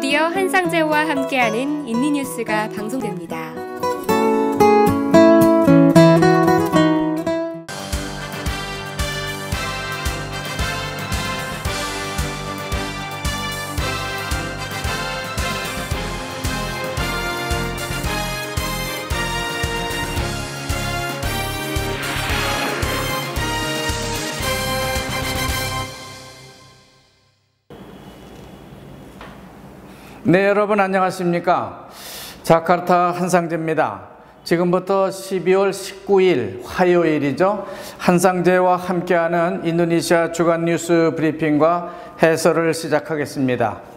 드디어 한상제와 함께하는 인니뉴스가 방송됩니다. 네, 여러분 안녕하십니까? 자카르타 한상제입니다. 지금부터 12월 19일 화요일이죠. 한상제와 함께하는 인도네시아 주간 뉴스 브리핑과 해설을 시작하겠습니다.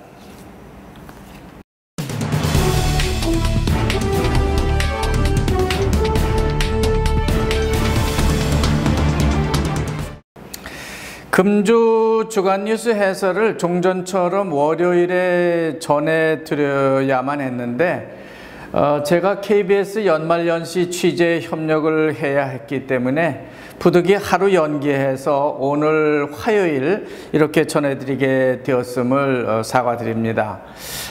금주 주간 뉴스 해설을 종전처럼 월요일에 전해드려야만 했는데 제가 KBS 연말연시 취재 협력을 해야 했기 때문에 부득이 하루 연기해서 오늘 화요일 이렇게 전해드리게 되었음을 사과드립니다.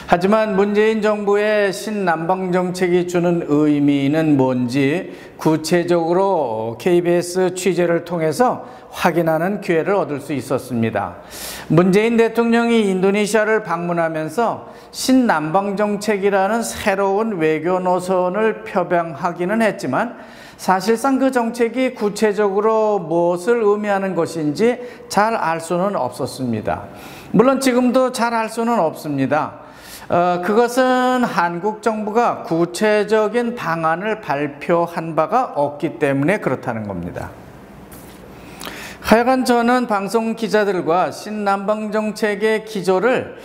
하지만 문재인 정부의 신남방 정책이 주는 의미는 뭔지 구체적으로 KBS 취재를 통해서 확인하는 기회를 얻을 수 있었습니다. 문재인 대통령이 인도네시아를 방문하면서 신남방 정책이라는 새로운 외교 노선을 표방하기는 했지만 사실상 그 정책이 구체적으로 무엇을 의미하는 것인지 잘 알 수는 없었습니다. 물론 지금도 잘 알 수는 없습니다. 그것은 한국 정부가 구체적인 방안을 발표한 바가 없기 때문에 그렇다는 겁니다. 하여간 저는 방송 기자들과 신남방 정책의 기조를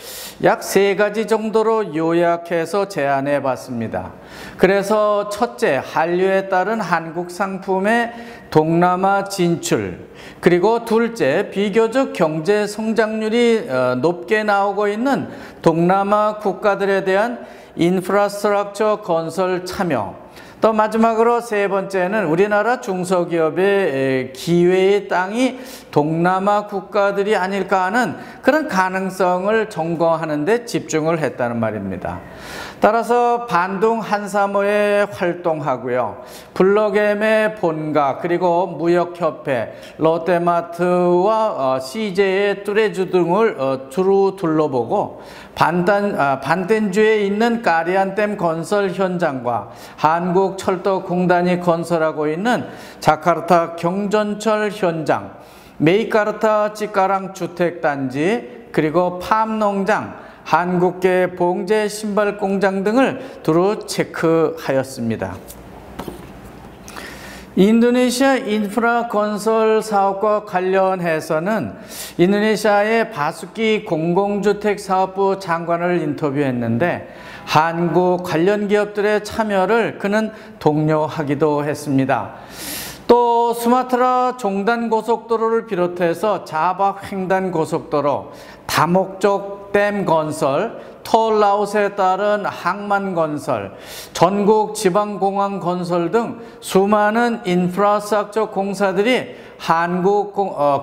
약 3가지 정도로 요약해서 제안해 봤습니다. 그래서 첫째, 한류에 따른 한국 상품의 동남아 진출, 그리고 둘째, 비교적 경제 성장률이 높게 나오고 있는 동남아 국가들에 대한 인프라스트럭처 건설 참여, 또 마지막으로 세 번째는 우리나라 중소기업의 기회의 땅이 동남아 국가들이 아닐까 하는 그런 가능성을 점검하는 데 집중을 했다는 말입니다. 따라서 반둥 한사모에 활동하고요. 블록엠의 본가, 그리고 무역협회, 롯데마트와 CJ의 뚜레쥬 등을 두루 둘러보고 반텐주에 있는 까리안댐 건설 현장과 한국철도공단이 건설하고 있는 자카르타 경전철 현장, 메이카르타 찌까랑 주택단지, 그리고 팜농장, 한국계 봉제 신발 공장 등을 두루 체크하였습니다. 인도네시아 인프라 건설 사업과 관련해서는 인도네시아의 바수키 공공주택사업부 장관을 인터뷰했는데 한국 관련 기업들의 참여를 그는 독려하기도 했습니다. 또 수마트라 종단고속도로를 비롯해서 자바 횡단고속도로, 다목적 댐 건설, 톨라웃에 따른 항만 건설, 전국 지방공항 건설 등 수많은 인프라스트럭처 공사들이 한국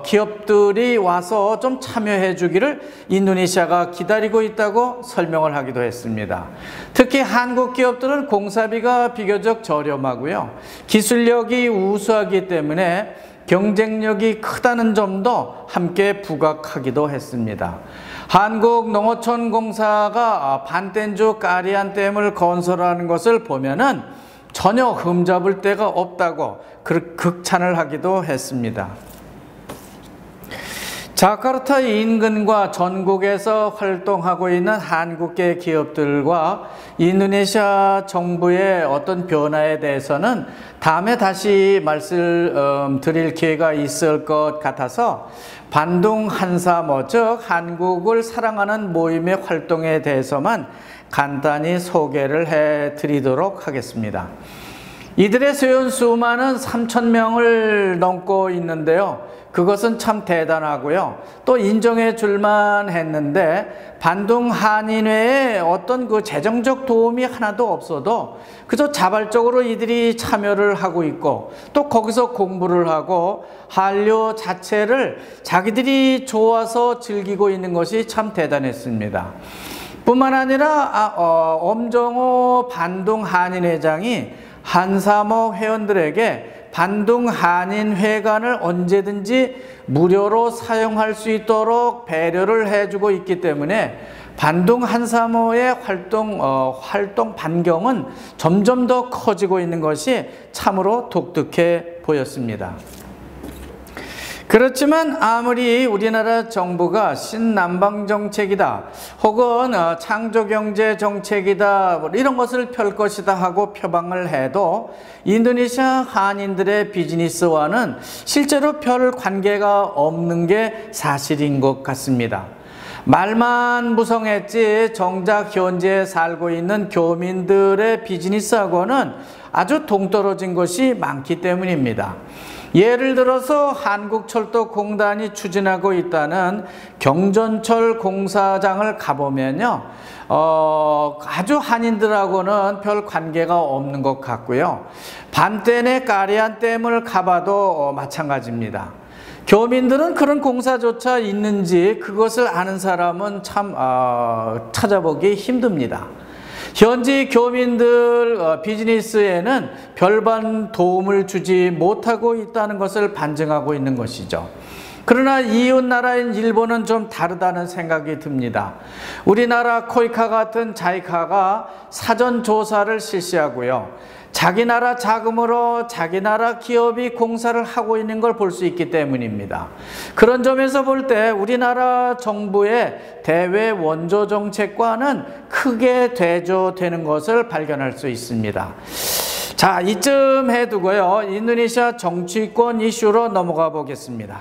기업들이 와서 좀 참여해 주기를 인도네시아가 기다리고 있다고 설명을 하기도 했습니다. 특히 한국 기업들은 공사비가 비교적 저렴하고요. 기술력이 우수하기 때문에 경쟁력이 크다는 점도 함께 부각하기도 했습니다. 한국농어촌공사가 반텐주 까리안댐을 건설하는 것을 보면은 전혀 흠잡을 데가 없다고 극찬을 하기도 했습니다. 자카르타 인근과 전국에서 활동하고 있는 한국계 기업들과 인도네시아 정부의 어떤 변화에 대해서는 다음에 다시 말씀드릴 기회가 있을 것 같아서 반둥 한사모, 즉 한국을 사랑하는 모임의 활동에 대해서만 간단히 소개를 해드리도록 하겠습니다. 이들의 수연 수만은 3,000명을 넘고 있는데요. 그것은 참 대단하고요. 또 인정해 줄만 했는데 반둥 한인회에 어떤 그 재정적 도움이 하나도 없어도 그저 자발적으로 이들이 참여를 하고 있고 또 거기서 공부를 하고 한류 자체를 자기들이 좋아서 즐기고 있는 것이 참 대단했습니다. 뿐만 아니라 엄정호 반둥 한인회장이 한사모 회원들에게 반둥 한인회관을 언제든지 무료로 사용할 수 있도록 배려를 해주고 있기 때문에 반둥 한사모의 활동 반경은 점점 더 커지고 있는 것이 참으로 독특해 보였습니다. 그렇지만 아무리 우리나라 정부가 신남방 정책이다 혹은 창조경제 정책이다 이런 것을 펼 것이다 하고 표방을 해도 인도네시아 한인들의 비즈니스와는 실제로 별 관계가 없는 게 사실인 것 같습니다. 말만 무성했지 정작 현재 살고 있는 교민들의 비즈니스하고는 아주 동떨어진 것이 많기 때문입니다. 예를 들어서 한국철도공단이 추진하고 있다는 경전철 공사장을 가보면요, 아주 한인들하고는 별 관계가 없는 것 같고요. 반대내 까리안 댐을 가봐도 마찬가지입니다. 교민들은 그런 공사조차 있는지 그것을 아는 사람은 참 찾아보기 힘듭니다. 현지 교민들 비즈니스에는 별반 도움을 주지 못하고 있다는 것을 반증하고 있는 것이죠. 그러나 이웃 나라인 일본은 좀 다르다는 생각이 듭니다. 우리나라 코이카 같은 자이카가 사전 조사를 실시하고요. 자기 나라 자금으로 자기 나라 기업이 공사를 하고 있는 걸 볼 수 있기 때문입니다. 그런 점에서 볼 때 우리나라 정부의 대외 원조 정책과는 크게 대조되는 것을 발견할 수 있습니다. 자, 이쯤 해두고요. 인도네시아 정치권 이슈로 넘어가 보겠습니다.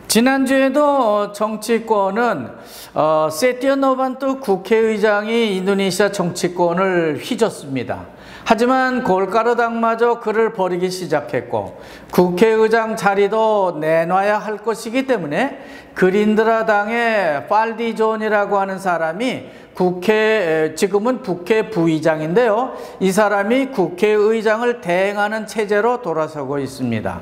지난주에도 정치권은 세티어 노반투 국회의장이 인도네시아 정치권을 휘젓습니다. 하지만 골가르당마저 그를 버리기 시작했고 국회의장 자리도 내놔야 할 것이기 때문에 그린드라 당의 팔디존이라고 하는 사람이 지금은 국회 부의장인데요. 이 사람이 국회의장을 대행하는 체제로 돌아서고 있습니다.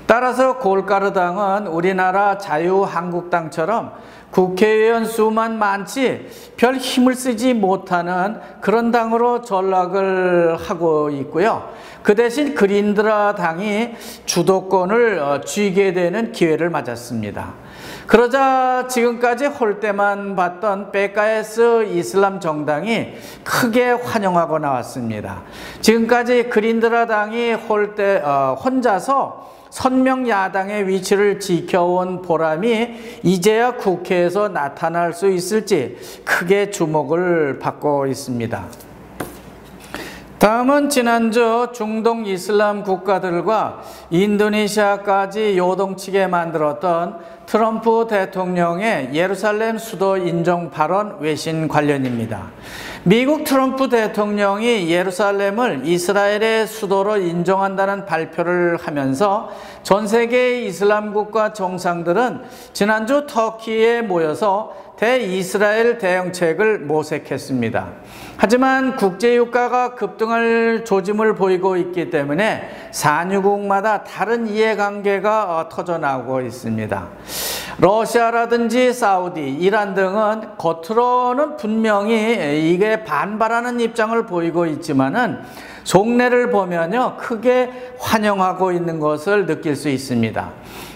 따라서 골가르당은 우리나라 자유한국당처럼 국회의원 수만 많지 별 힘을 쓰지 못하는 그런 당으로 전락을 하고 있고요. 그 대신 그린드라 당이 주도권을 쥐게 되는 기회를 맞았습니다. 그러자 지금까지 홀대만 봤던 PKS 이슬람 정당이 크게 환영하고 나왔습니다. 지금까지 그린드라 당이 혼자서 선명 야당의 위치를 지켜온 보람이 이제야 국회에서 나타날 수 있을지 크게 주목을 받고 있습니다. 다음은 지난주 중동 이슬람 국가들과 인도네시아까지 요동치게 만들었던 트럼프 대통령의 예루살렘 수도 인정 발언 외신 관련입니다. 미국 트럼프 대통령이 예루살렘을 이스라엘의 수도로 인정한다는 발표를 하면서 전 세계의 이슬람 국가 정상들은 지난주 터키에 모여서 대이스라엘 대응책을 모색했습니다. 하지만 국제유가가 급등할 조짐을 보이고 있기 때문에 산유국마다 다른 이해관계가 터져나오고 있습니다. 러시아라든지 사우디, 이란 등은 겉으로는 분명히 이게 반발하는 입장을 보이고 있지만은 속내를 보면요, 크게 환영하고 있는 것을 느낄 수 있습니다.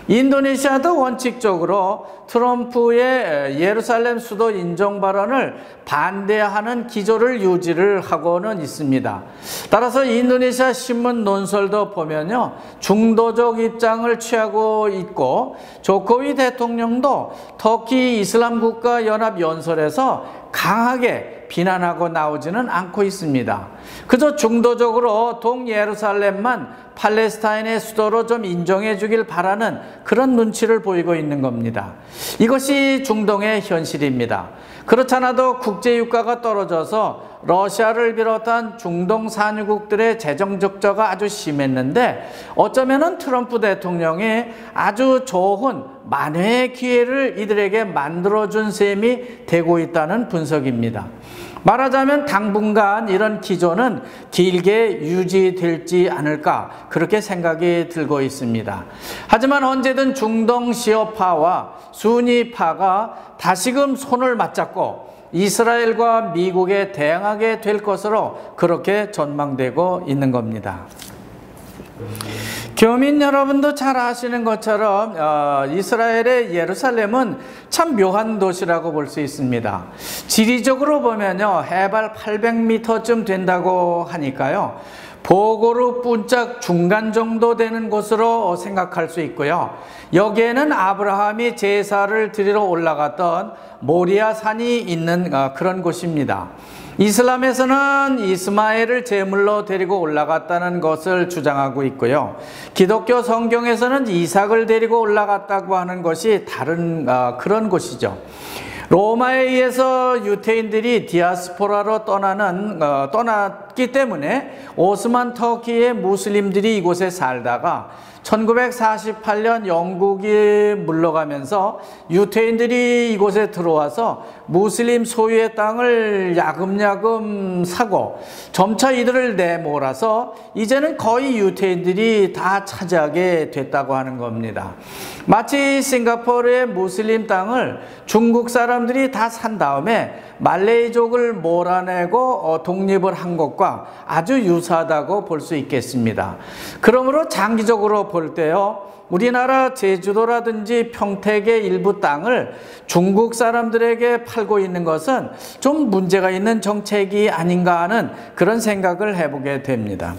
인도네시아도 원칙적으로 트럼프의 예루살렘 수도 인정 발언을 반대하는 기조를 유지를 하고는 있습니다. 따라서 인도네시아 신문 논설도 보면요, 중도적 입장을 취하고 있고 조코위 대통령도 터키 이슬람 국가 연합 연설에서 강하게 비난하고 나오지는 않고 있습니다. 그저 중도적으로 동예루살렘만 팔레스타인의 수도로 좀 인정해 주길 바라는 그런 눈치를 보이고 있는 겁니다. 이것이 중동의 현실입니다. 그렇잖아도 국제유가가 떨어져서 러시아를 비롯한 중동 산유국들의 재정 적자가 아주 심했는데 어쩌면은 트럼프 대통령이 아주 좋은 만회의 기회를 이들에게 만들어준 셈이 되고 있다는 분석입니다. 말하자면 당분간 이런 기조는 길게 유지될지 않을까 그렇게 생각이 들고 있습니다. 하지만 언제든 중동 시아파와 수니파가 다시금 손을 맞잡고 이스라엘과 미국에 대항하게 될 것으로 그렇게 전망되고 있는 겁니다. 교민 여러분도 잘 아시는 것처럼 이스라엘의 예루살렘은 참 묘한 도시라고 볼 수 있습니다. 지리적으로 보면요, 해발 800m쯤 된다고 하니까요, 보고르 분짝 중간 정도 되는 곳으로 생각할 수 있고요. 여기에는 아브라함이 제사를 드리러 올라갔던 모리아 산이 있는 그런 곳입니다. 이슬람에서는 이스마엘을 제물로 데리고 올라갔다는 것을 주장하고 있고요. 기독교 성경에서는 이삭을 데리고 올라갔다고 하는 것이 다른 그런 곳이죠. 로마에 의해서 유태인들이 디아스포라로 떠났기 때문에 오스만 터키의 무슬림들이 이곳에 살다가 1948년 영국이 물러가면서 유태인들이 이곳에 들어와서 무슬림 소유의 땅을 야금야금 사고 점차 이들을 내몰아서 이제는 거의 유태인들이 다 차지하게 됐다고 하는 겁니다. 마치 싱가포르의 무슬림 땅을 중국 사람들이 다 산 다음에 말레이족을 몰아내고 독립을 한 것과 아주 유사하다고 볼 수 있겠습니다. 그러므로 장기적으로 볼 때요, 우리나라 제주도라든지 평택의 일부 땅을 중국 사람들에게 팔고 있는 것은 좀 문제가 있는 정책이 아닌가 하는 그런 생각을 해보게 됩니다.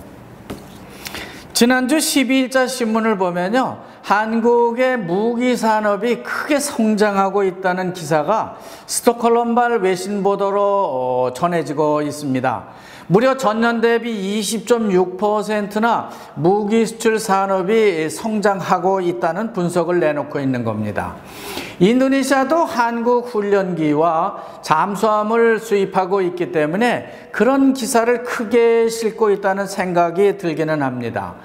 지난주 12일자 신문을 보면요, 한국의 무기 산업이 크게 성장하고 있다는 기사가 스톡홀름발 외신 보도로 전해지고 있습니다. 무려 전년 대비 20.6%나 무기 수출 산업이 성장하고 있다는 분석을 내놓고 있는 겁니다. 인도네시아도 한국 훈련기와 잠수함을 수입하고 있기 때문에 그런 기사를 크게 싣고 있다는 생각이 들기는 합니다.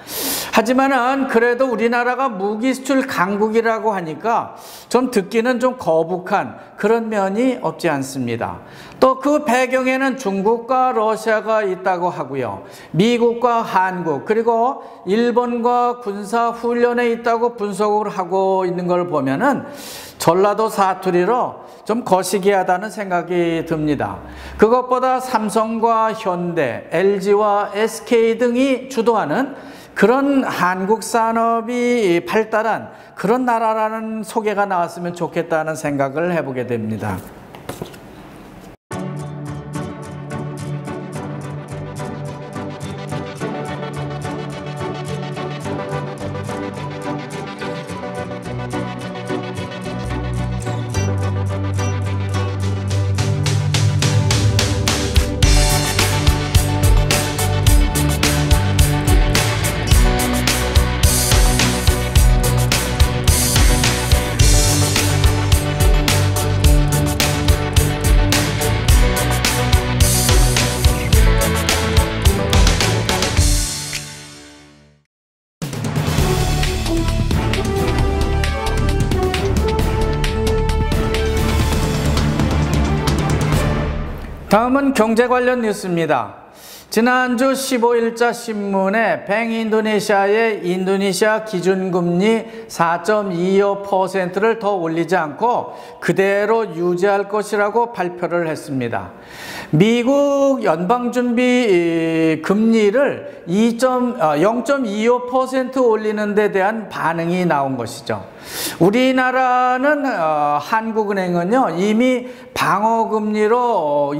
하지만은 그래도 우리나라가 무기 수출 강국이라고 하니까 좀 듣기는 좀 거북한 그런 면이 없지 않습니다. 또 그 배경에는 중국과 러시아가 있다고 하고요. 미국과 한국 그리고 일본과 군사 훈련에 있다고 분석을 하고 있는 걸 보면은 전라도 사투리로 좀 거시기하다는 생각이 듭니다. 그것보다 삼성과 현대, LG와 SK 등이 주도하는 그런 한국 산업이 발달한 그런 나라라는 소개가 나왔으면 좋겠다는 생각을 해보게 됩니다. 다음은 경제 관련 뉴스입니다. 지난주 15일자 신문에 뱅인도네시아의 인도네시아 기준금리 4.25%를 더 올리지 않고 그대로 유지할 것이라고 발표를 했습니다. 미국 연방준비 금리를 0.25% 올리는 데 대한 반응이 나온 것이죠. 우리나라는 한국은행은요 이미 방어금리로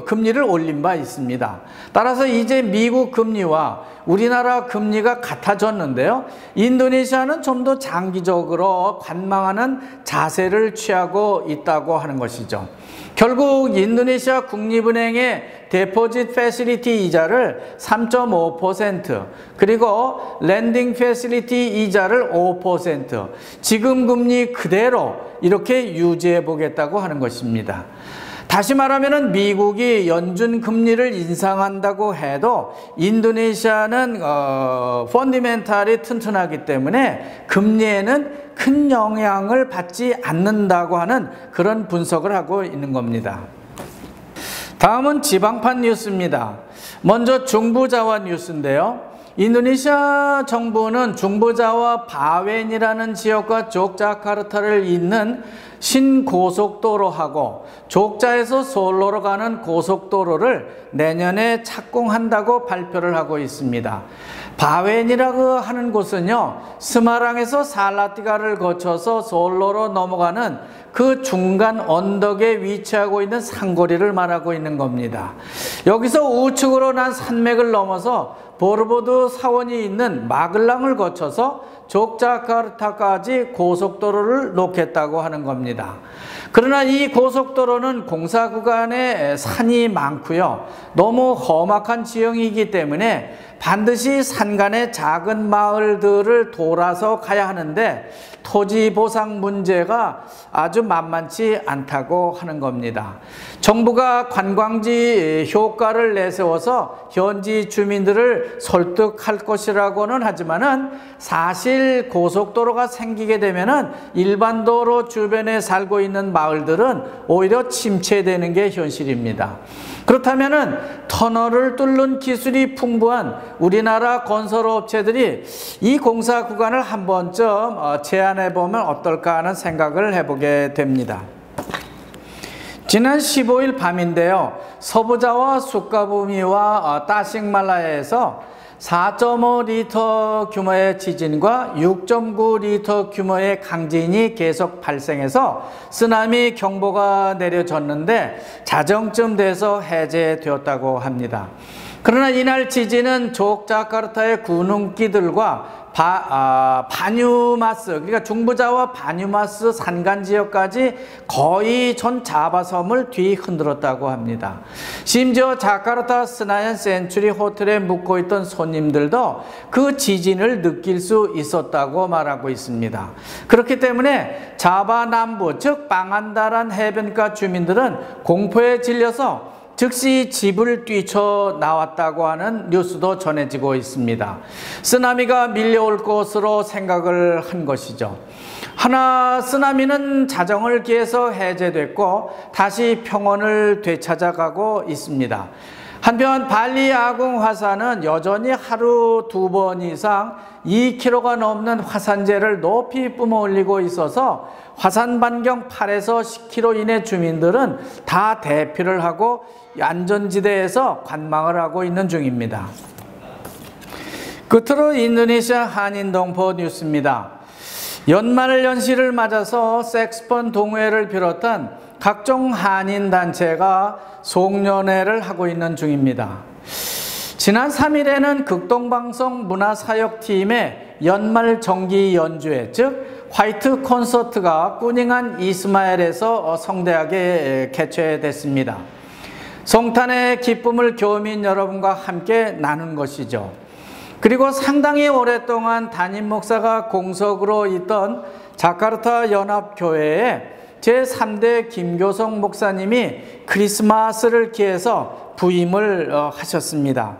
금리를 올린 바 있습니다. 따라서 이제 미국 금리와 우리나라 금리가 같아졌는데요. 인도네시아는 좀 더 장기적으로 관망하는 자세를 취하고 있다고 하는 것이죠. 결국 인도네시아 국립은행의 데포짓 패시리티 이자를 3.5% 그리고 랜딩 패시리티 이자를 5% 지금 금리 그대로 이렇게 유지해 보겠다고 하는 것입니다. 다시 말하면 미국이 연준 금리를 인상한다고 해도 인도네시아는 펀디멘탈이 튼튼하기 때문에 금리에는 큰 영향을 받지 않는다고 하는 그런 분석을 하고 있는 겁니다. 다음은 지방판 뉴스입니다. 먼저 중부자와 뉴스인데요. 인도네시아 정부는 중부자와 바웬이라는 지역과 족자카르타를 잇는 신고속도로하고 족자에서 솔로로 가는 고속도로를 내년에 착공한다고 발표를 하고 있습니다. 바웬이라고 하는 곳은요, 스마랑에서 살라티가를 거쳐서 솔로로 넘어가는 그 중간 언덕에 위치하고 있는 산거리를 말하고 있는 겁니다. 여기서 우측으로 난 산맥을 넘어서 보르보드 사원이 있는 마글랑을 거쳐서 족자카르타까지 고속도로를 놓겠다고 하는 겁니다. 그러나 이 고속도로는 공사 구간에 산이 많고요, 너무 험악한 지형이기 때문에 반드시 산간의 작은 마을들을 돌아서 가야 하는데 토지 보상 문제가 아주 만만치 않다고 하는 겁니다. 정부가 관광지 효과를 내세워서 현지 주민들을 설득할 것이라고는 하지만은 사실 고속도로가 생기게 되면은 일반 도로 주변에 살고 있는 마을들은 오히려 침체되는 게 현실입니다. 그렇다면은 터널을 뚫는 기술이 풍부한 우리나라 건설업체들이 이 공사 구간을 한 번쯤 제안해 보면 어떨까 하는 생각을 해보게 됩니다. 지난 15일 밤인데요, 서부자와 수카부미와 따식말라야에서 4.5리터 규모의 지진과 6.9리터 규모의 강진이 계속 발생해서 쓰나미 경보가 내려졌는데 자정쯤 돼서 해제되었다고 합니다. 그러나 이날 지진은 족자카르타의 군웅기들과 바뉴마스, 그러니까 중부자와 바뉴마스 산간 지역까지 거의 전 자바섬을 뒤흔들었다고 합니다. 심지어 자카르타 스나얀 센츄리 호텔에 묵고 있던 손님들도 그 지진을 느낄 수 있었다고 말하고 있습니다. 그렇기 때문에 자바 남부, 즉 방안다란 해변가 주민들은 공포에 질려서 즉시 집을 뛰쳐나왔다고 하는 뉴스도 전해지고 있습니다. 쓰나미가 밀려올 것으로 생각을 한 것이죠. 하나 쓰나미는 자정을 기해서 해제됐고 다시 평온을 되찾아가고 있습니다. 한편 발리 아궁 화산은 여전히 하루 2번 이상 2km가 넘는 화산재를 높이 뿜어올리고 있어서 화산 반경 8에서 10km 이내 주민들은 다 대피를 하고 안전지대에서 관망을 하고 있는 중입니다. 끝으로 인도네시아 한인동포 뉴스입니다. 연말연시를 맞아서 색스폰 동호회를 비롯한 각종 한인단체가 송년회를 하고 있는 중입니다. 지난 3일에는 극동방송 문화사역팀의 연말 정기 연주회, 즉 화이트 콘서트가 꾸닝한 이스마엘에서 성대하게 개최됐습니다. 성탄의 기쁨을 교민 여러분과 함께 나눈 것이죠. 그리고 상당히 오랫동안 담임 목사가 공석으로 있던 자카르타 연합교회에 제3대 김교성 목사님이 크리스마스를 기해서 부임을 하셨습니다.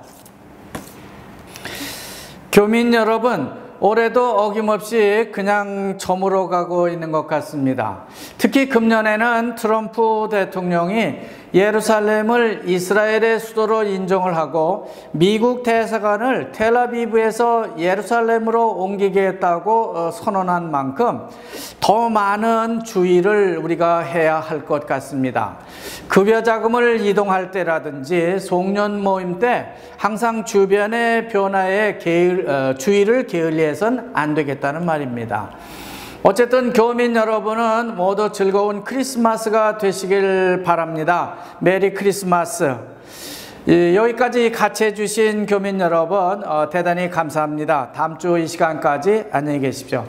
교민 여러분, 올해도 어김없이 그냥 저물어 가고 있는 것 같습니다. 특히 금년에는 트럼프 대통령이 예루살렘을 이스라엘의 수도로 인정을 하고 미국 대사관을 텔아비브에서 예루살렘으로 옮기겠다고 선언한 만큼 더 많은 주의를 우리가 해야 할 것 같습니다. 급여 자금을 이동할 때라든지 송년 모임 때 항상 주변의 변화에 주의를 게을리해서는 안 되겠다는 말입니다. 어쨌든 교민 여러분은 모두 즐거운 크리스마스가 되시길 바랍니다. 메리 크리스마스. 여기까지 같이 해주신 교민 여러분 대단히 감사합니다. 다음 주 이 시간까지 안녕히 계십시오.